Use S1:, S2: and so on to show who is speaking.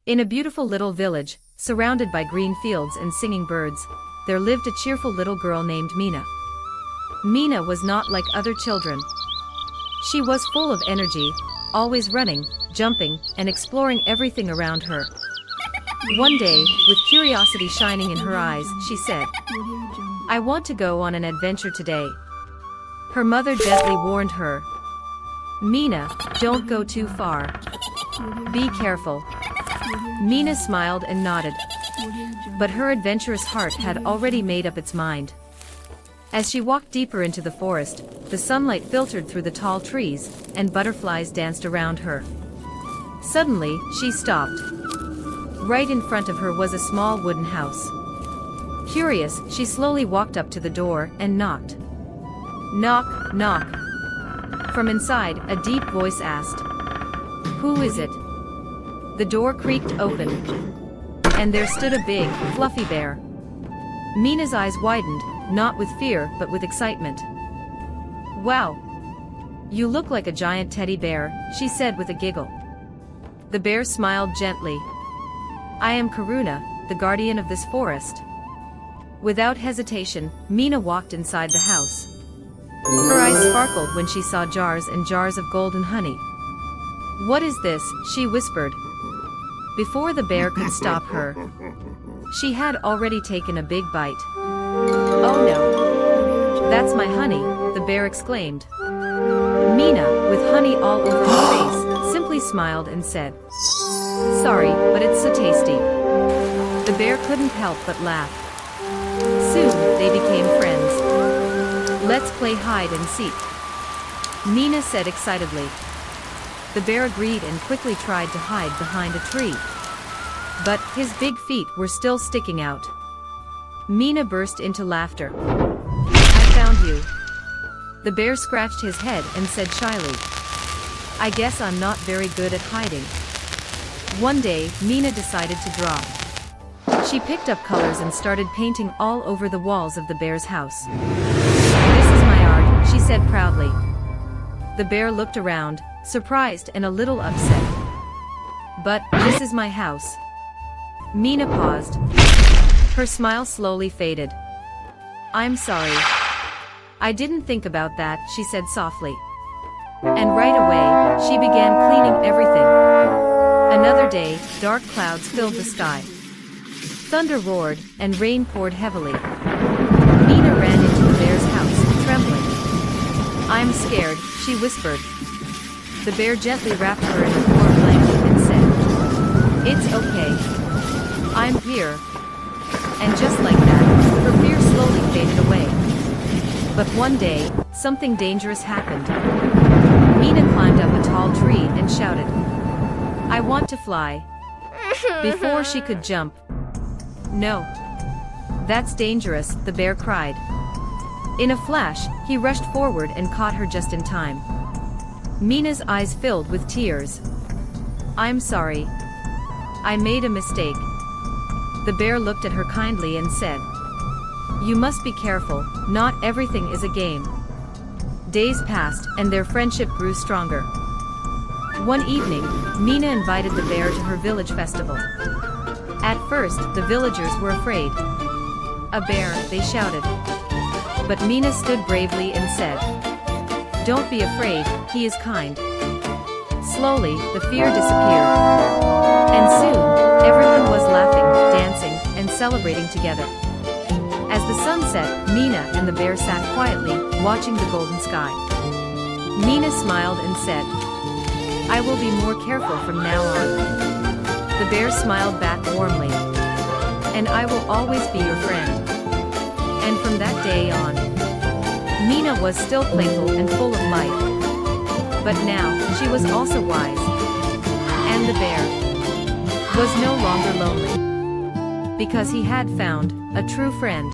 S1: In a beautiful little village, surrounded by green fields and singing birds, there lived a cheerful little girl named Meena. Meena was not like other children. She was full of energy, always running, jumping, and exploring everything around her. One day, with curiosity shining in her eyes, she said, "I want to go on an adventure today." Her mother gently warned her, "Meena, don't go too far. Be careful." Meena smiled and nodded. But her adventurous heart had already made up its mind. As she walked deeper into the forest, the sunlight filtered through the tall trees, and butterflies danced around her. Suddenly, she stopped. Right in front of her was a small wooden house. Curious, she slowly walked up to the door and knocked. Knock, knock. From inside, a deep voice asked, "Who is it?" The door creaked open, and there stood a big, fluffy bear. Meena's eyes widened, not with fear but with excitement. "Wow! You look like a giant teddy bear," she said with a giggle. The bear smiled gently. "I am Karuna, the guardian of this forest." Without hesitation, Meena walked inside the house. Her eyes sparkled when she saw jars and jars of golden honey. "What is this?" she whispered. Before the bear could stop her, she had already taken a big bite. "Oh no! That's my honey," the bear exclaimed. Meena, with honey all over her face, simply smiled and said, "Sorry, but it's so tasty." The bear couldn't help but laugh. Soon, they became friends. "Let's play hide and seek," Meena said excitedly. The bear agreed and quickly tried to hide behind a tree. But his big feet were still sticking out. Meena burst into laughter. "I found you." The bear scratched his head and said shyly, "I guess I'm not very good at hiding." One day, Meena decided to draw. She picked up colors and started painting all over the walls of the bear's house. "This is my art," she said proudly. The bear looked around, surprised and a little upset. "But this is my house." Meena paused. Her smile slowly faded. "I'm sorry. I didn't think about that," she said softly. And right away, she began cleaning everything. Another day, dark clouds filled the sky. Thunder roared, and rain poured heavily. Meena ran into the bear's house, trembling. "I'm scared," she whispered. The bear gently wrapped her in a warm blanket and said, "It's okay. I'm here." And just like that, her fear slowly faded away. But one day, something dangerous happened. Meena climbed up a tall tree and shouted, "I want to fly." Before she could jump, "No. That's dangerous," the bear cried. In a flash, he rushed forward and caught her just in time. Meena's eyes filled with tears. "I'm sorry. I made a mistake." The bear looked at her kindly and said, "You must be careful, not everything is a game." Days passed, and their friendship grew stronger. One evening, Meena invited the bear to her village festival. At first, the villagers were afraid. "A bear," they shouted. But Meena stood bravely and said, "Don't be afraid, he is kind." Slowly, the fear disappeared. And soon, everyone was laughing, dancing, and celebrating together. As the sun set, Meena and the bear sat quietly, watching the golden sky. Meena smiled and said, "I will be more careful from now on." The bear smiled back warmly. "And I will always be your friend." And from that day on, Meena was still playful and full of life. But now, she was also wise. And the bear was no longer lonely. Because he had found a true friend.